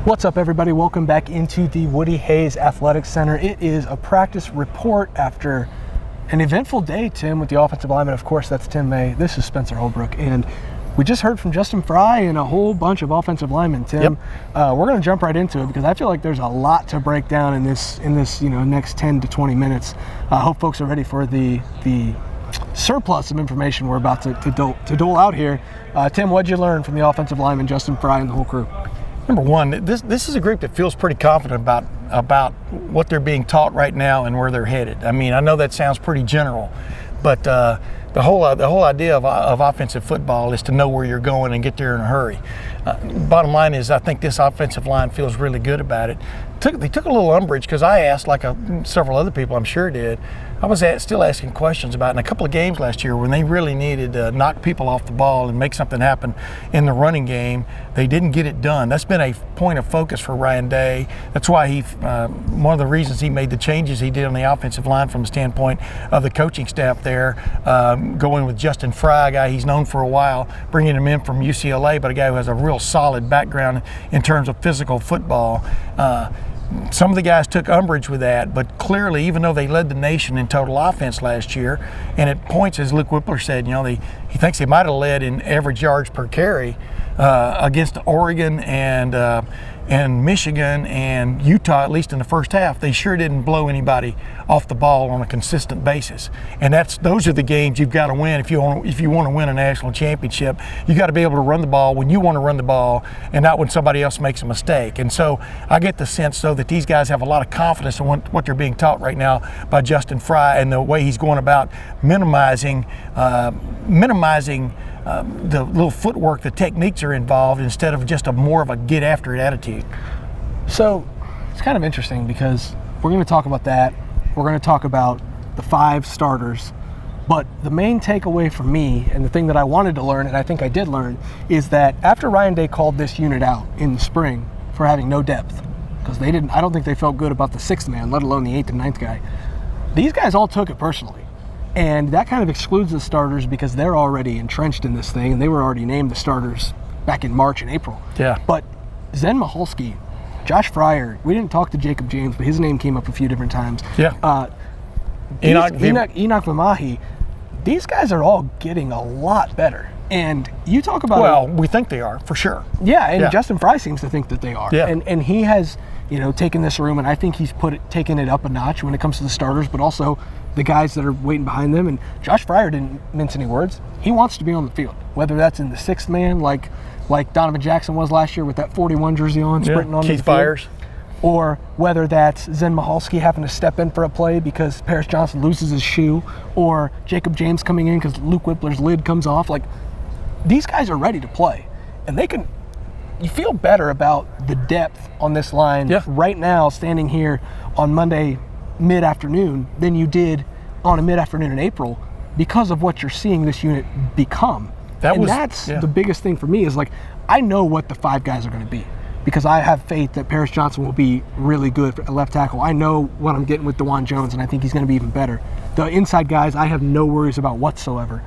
What's up, everybody? Welcome back into the Woody Hayes Athletics Center. It is a practice report after an eventful day, Tim, with the offensive lineman. Of course, that's Tim May. This is Spencer Holbrook, and we just heard from Justin Frye and a whole bunch of offensive linemen. Tim, we're going to jump right into it because I feel like there's a lot to break down in this next 10 to 20 minutes. I hope folks are ready for the surplus of information we're about to dole out here. Tim, what'd you learn from the offensive lineman, Justin Frye, and the whole crew? Number one, this is a group that feels pretty confident about what they're being taught right now and where they're headed. I mean, I know that sounds pretty general, but the whole idea of offensive football is to know where you're going and get there in a hurry. Bottom line is, I think this offensive line feels really good about it. They took a little umbrage because I asked, like several other people I'm sure did, I was still asking questions about in a couple of games last year when they really needed to knock people off the ball and make something happen in the running game. They didn't get it done. That's been a point of focus for Ryan Day. That's why one of the reasons he made the changes he did on the offensive line from the standpoint of the coaching staff there, going with Justin Frye, a guy he's known for a while, bringing him in from UCLA, but a guy who has a real solid background in terms of physical football. Some of the guys took umbrage with that, but clearly, even though they led the nation in total offense last year, and at points, as Luke Whippler said, he thinks they might have led in average yards per carry against Oregon and Michigan and Utah, at least in the first half. They sure didn't blow anybody off the ball on a consistent basis, and those are the games you've got to win if you want to win a national championship. You got to be able to run the ball when you want to run the ball, and not when somebody else makes a mistake. And so I get the sense, though, that these guys have a lot of confidence in what they're being taught right now by Justin Frye and the way he's going about minimizing the little footwork, the techniques are involved instead of just more of a get after it attitude. So it's kind of interesting because we're going to talk about that. We're going to talk about the 5 starters. But the main takeaway for me, and the thing that I wanted to learn, and I think I did learn, is that after Ryan Day called this unit out in the spring for having no depth, because I don't think they felt good about the 6th man, let alone the 8th and 9th guy, these guys all took it personally. And that kind of excludes the starters because they're already entrenched in this thing, and they were already named the starters back in March and April. Yeah. But Zen Michalski, Josh Fryer, we didn't talk to Jacob James, but his name came up a few different times. Yeah. Enoch Vamahi, these guys are all getting a lot better. And you talk about we think they are, for sure. Yeah, and Justin Frye seems to think that they are. Yeah. And he has, taken this room, and I think he's taken it up a notch when it comes to the starters, but also the guys that are waiting behind them. And Josh Fryer didn't mince any words. He wants to be on the field, whether that's in the 6th man, like Donovan Jackson was last year with that 41 jersey on, sprinting on the field. Keith Byers. Or whether that's Zen Michalski having to step in for a play because Paris Johnson loses his shoe, or Jacob James coming in because Luke Whippler's lid comes off. Like, these guys are ready to play, and you feel better about the depth on this line right now, standing here on Monday mid-afternoon, than you did on a mid-afternoon in April, because of what you're seeing this unit become. That's the biggest thing for me, is like, I know what the 5 guys are going to be, because I have faith that Paris Johnson will be really good at left tackle. I know what I'm getting with DeJuan Jones, and I think he's going to be even better. The inside guys, I have no worries about whatsoever.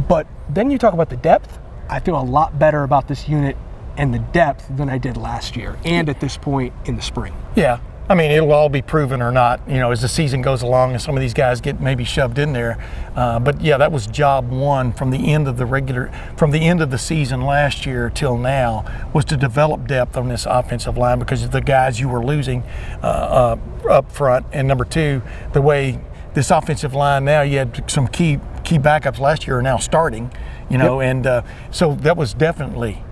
But then you talk about the depth. I feel a lot better about this unit and the depth than I did last year and at this point in the spring. Yeah. I mean, it'll all be proven or not, as the season goes along and some of these guys get maybe shoved in there. But yeah, that was job one from the end of the season last year till now, was to develop depth on this offensive line because of the guys you were losing up front. And number 2, the way this offensive line now, you had some key backups last year are now starting, and so that was definitely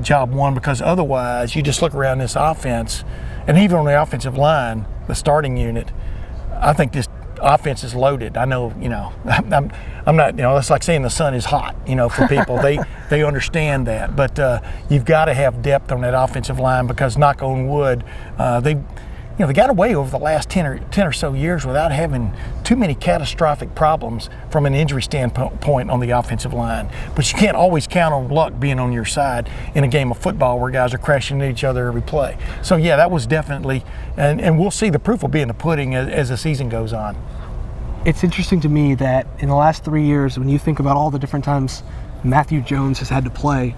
job one, because otherwise you just look around this offense, and even on the offensive line, the starting unit, I think this offense is loaded. I know, I'm not, it's like saying the sun is hot, for people. They understand that, but you've got to have depth on that offensive line because, knock on wood, they got away over the last 10 or so years without having too many catastrophic problems from an injury standpoint on the offensive line. But you can't always count on luck being on your side in a game of football where guys are crashing into each other every play. So yeah, that was definitely, and we'll see the proof will be in the pudding as the season goes on. It's interesting to me that in the last 3 years, when you think about all the different times Matthew Jones has had to play,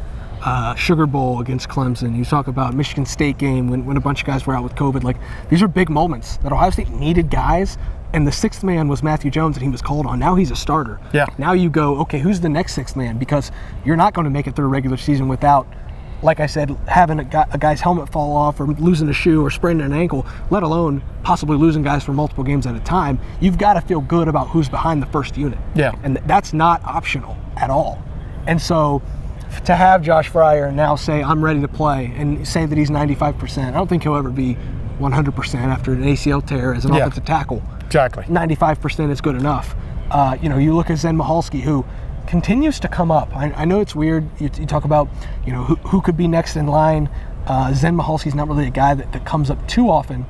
Sugar Bowl against Clemson. You talk about Michigan State game when a bunch of guys were out with COVID. Like, these are big moments that Ohio State needed guys, and the sixth man was Matthew Jones, and he was called on. Now he's a starter. Yeah. Now you go, okay, who's the next sixth man? Because you're not going to make it through a regular season without, like I said, having a guy's helmet fall off or losing a shoe or spraining an ankle, let alone possibly losing guys for multiple games at a time. You've got to feel good about who's behind the first unit. Yeah. And that's not optional at all. And so to have Josh Frye now say, I'm ready to play, and say that he's 95%, I don't think he'll ever be 100% after an ACL tear as an offensive tackle. Exactly. 95% is good enough. You look at Zen Michalski, who continues to come up. I know it's weird. You talk about, who could be next in line. Zen Michalski's not really a guy that comes up too often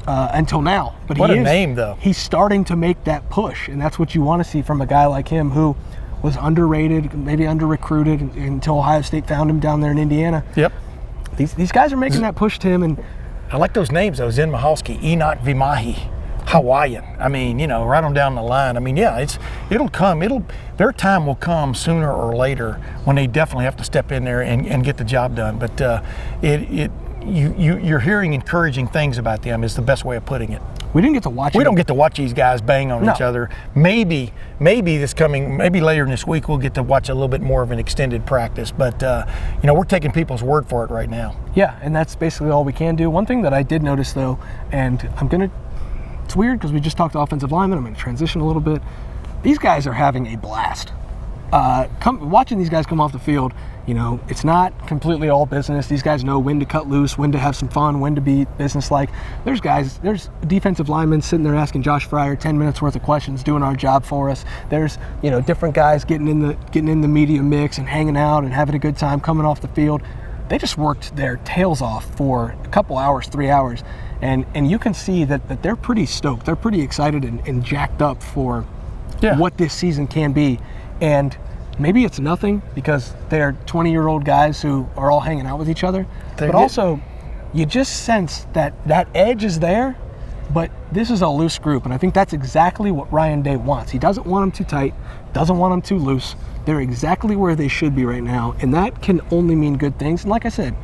until now. But what a name, though. He's starting to make that push, and that's what you want to see from a guy like him who was underrated, maybe under-recruited until Ohio State found him down there in Indiana. Yep. These guys are making that push to him. And I like those names, though. Zen Michalski, Enoch Vimahi, Hawaiian. I mean, right on down the line. I mean, it'll come. Their time will come sooner or later when they definitely have to step in there and get the job done. But you're hearing encouraging things about them is the best way of putting it. We didn't get to watch. We don't get to watch these guys bang on each other. Maybe later in this week we'll get to watch a little bit more of an extended practice. But we're taking people's word for it right now. Yeah, and that's basically all we can do. One thing that I did notice though, and it's weird because we just talked to offensive linemen. I'm going to transition a little bit. These guys are having a blast. Watching these guys come off the field, it's not completely all business. These guys know when to cut loose, when to have some fun, when to be businesslike. There's defensive linemen sitting there asking Josh Frye 10 minutes worth of questions, doing our job for us. There's, different guys getting in the media mix and hanging out and having a good time coming off the field. They just worked their tails off for a couple hours, 3 hours, and you can see that they're pretty stoked. They're pretty excited and jacked up for what this season can be. And maybe it's nothing because they're 20-year-old guys who are all hanging out with each other. But also, you just sense that edge is there, but this is a loose group. And I think that's exactly what Ryan Day wants. He doesn't want them too tight, doesn't want them too loose. They're exactly where they should be right now. And that can only mean good things. And like I said,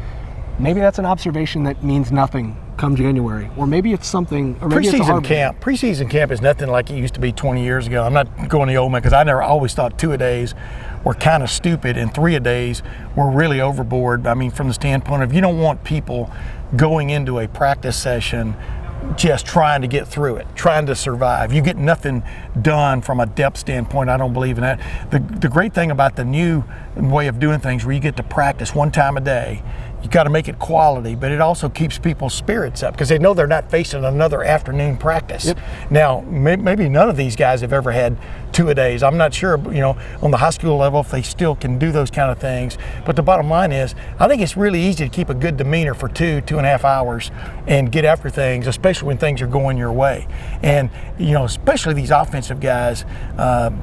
maybe that's an observation that means nothing come January, or maybe it's something, or maybe it's a hard camp. Preseason camp is nothing like it used to be 20 years ago. I'm not going the old man because I always thought 2-a-days were kind of stupid and 3-a-days were really overboard. I mean, from the standpoint of you don't want people going into a practice session just trying to get through it, trying to survive. You get nothing done from a depth standpoint. I don't believe in that. The great thing about the new way of doing things where you get to practice one time a day, you got to make it quality, but it also keeps people's spirits up because they know they're not facing another afternoon practice. Yep. Now, maybe none of these guys have ever had 2-a-days. I'm not sure, on the high school level if they still can do those kind of things. But the bottom line is, I think it's really easy to keep a good demeanor for 2.5 hours and get after things, especially when things are going your way. And, especially these offensive guys,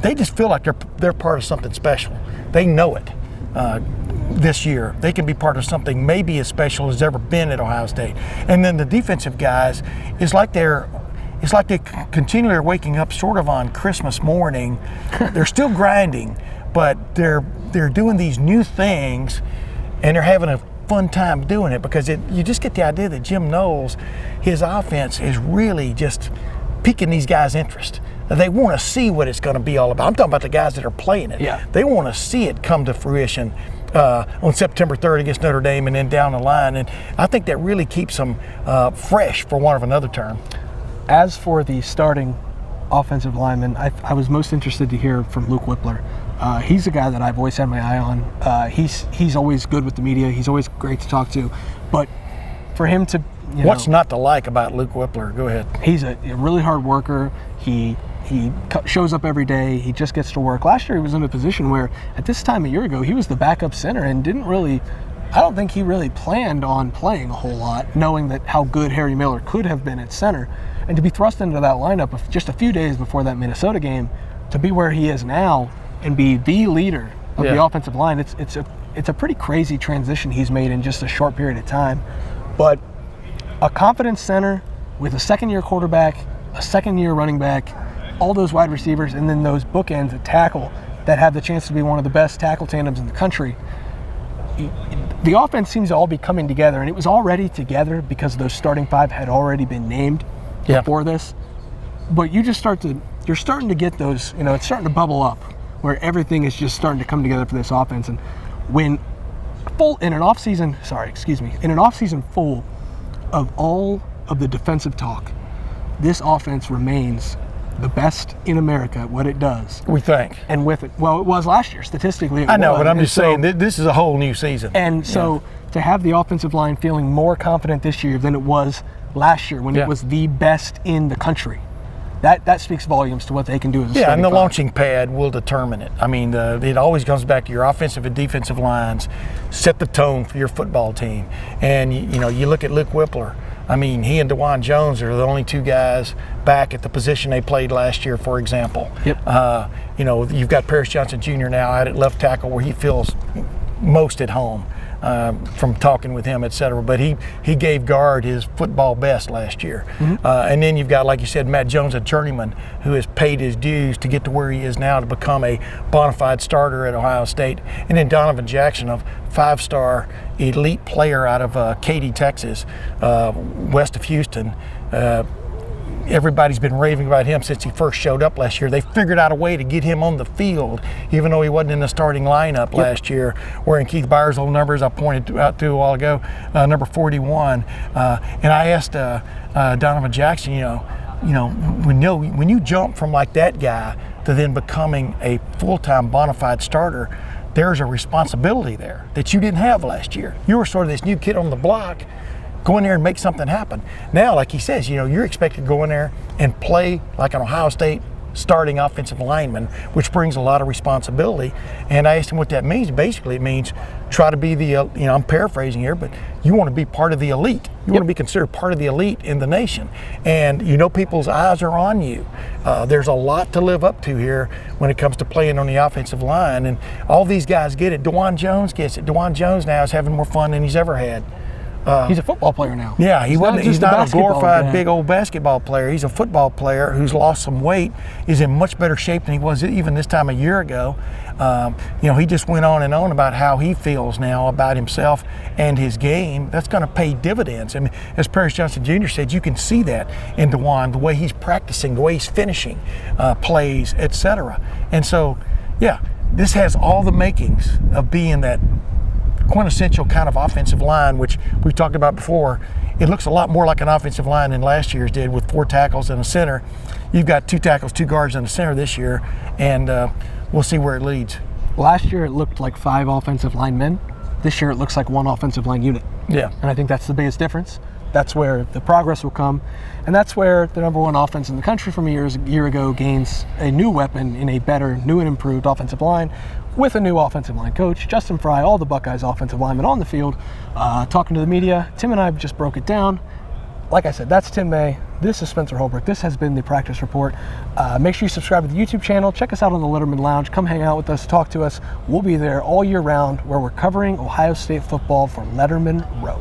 they just feel like they're part of something special. They know it. This year they can be part of something maybe as special as ever been at Ohio State. And then the defensive guys, it's like they continually are waking up sort of on Christmas morning. They're still grinding, but they're doing these new things and they're having a fun time doing it because you just get the idea that Jim Knowles, his offense is really just piquing these guys' interest. They want to see what it's going to be all about. I'm talking about the guys that are playing it. Yeah. They want to see it come to fruition on September 3rd against Notre Dame and then down the line. And I think that really keeps them fresh, for want of another term. As for the starting offensive lineman, I was most interested to hear from Luke Whippler. He's a guy that I've always had my eye on. He's always good with the media. He's always great to talk to. But for him to, what's not to like about Luke Whippler? Go ahead. He's a really hard worker. He shows up every day. He just gets to work. Last year he was in a position where at this time a year ago he was the backup center and I don't think he really planned on playing a whole lot, knowing that how good Harry Miller could have been at center. And to be thrust into that lineup just a few days before that Minnesota game, to be where he is now and be the leader of the offensive line, it's a pretty crazy transition he's made in just a short period of time. But a confident center with a second-year quarterback, a second-year running back, all those wide receivers, and then those bookends at tackle that have the chance to be one of the best tackle tandems in the country. the offense seems to all be coming together, and it was already together because those starting five had already been named before this. But you're starting to get those, it's starting to bubble up where everything is just starting to come together for this offense. And when in an offseason full of all of the defensive talk, this offense remains the best in America at what it does. We think. And with it, well, it was last year. Statistically, I know, but I'm just saying this is a whole new season. And so to have the offensive line feeling more confident this year than it was last year when it was the best in the country, that speaks volumes to what they can do as a and the five. launching pad will determine it. I mean, it always comes back to your offensive and defensive lines set the tone for your football team. And you look at Luke Whippler. I mean, he and DeJuan Jones are the only two guys back at the position they played last year, for example. Yep. You've got Paris Johnson Jr. now out at left tackle where he feels most at home from talking with him, et cetera. But he gave guard his football best last year. Mm-hmm. And then you've got, like you said, Matt Jones, a journeyman who has paid his dues to get to where he is now to become a bona fide starter at Ohio State. And then Donovan Jackson, a five-star elite player out of Katy, Texas, west of Houston. Everybody's been raving about him since he first showed up last year. They figured out a way to get him on the field, even though he wasn't in the starting lineup last year, wearing Keith Byers' old numbers I pointed out to a while ago, number 41. And I asked Donovan Jackson, when you jump from like that guy to then becoming a full-time bona fide starter, there's a responsibility there that you didn't have last year. You were sort of this new kid on the block. Go in there and make something happen. Now, like he says, you're expected to go in there and play like an Ohio State starting offensive lineman, which brings a lot of responsibility. And I asked him what that means. Basically, it means try to be the, I'm paraphrasing here, but you want to be part of the elite. You want to be considered part of the elite in the nation. And people's eyes are on you. There's a lot to live up to here when it comes to playing on the offensive line. And all these guys get it. DeJuan Jones gets it. DeJuan Jones now is having more fun than he's ever had. He's a football player now. Yeah, he's not a glorified guy. big old basketball player. He's a football player who's lost some weight. He's in much better shape than he was even this time a year ago. He just went on and on about how he feels now about himself and his game. That's going to pay dividends. I mean, as Paris Johnson Jr. said, you can see that in DeJuan, the way he's practicing, the way he's finishing plays, etc. And so, this has all the makings of being that quintessential kind of offensive line, which we've talked about before. It looks a lot more like an offensive line than last year's did, with 4 tackles and a center. You've got 2 tackles, 2 guards, and a center this year, and we'll see where it leads. Last year it looked like 5 offensive linemen. This year it looks like 1 offensive line unit. Yeah. And I think that's the biggest difference. That's where the progress will come, and that's where the number 1 offense in the country from a year ago gains a new weapon in a better, new and improved offensive line with a new offensive line coach, Justin Frye, all the Buckeyes offensive linemen on the field, talking to the media. Tim and I just broke it down. Like I said, that's Tim May. This is Spencer Holbrook. This has been the Practice Report. Make sure you subscribe to the YouTube channel. Check us out on the Lettermen Lounge. Come hang out with us, talk to us. We'll be there all year round where we're covering Ohio State football for Lettermen Row.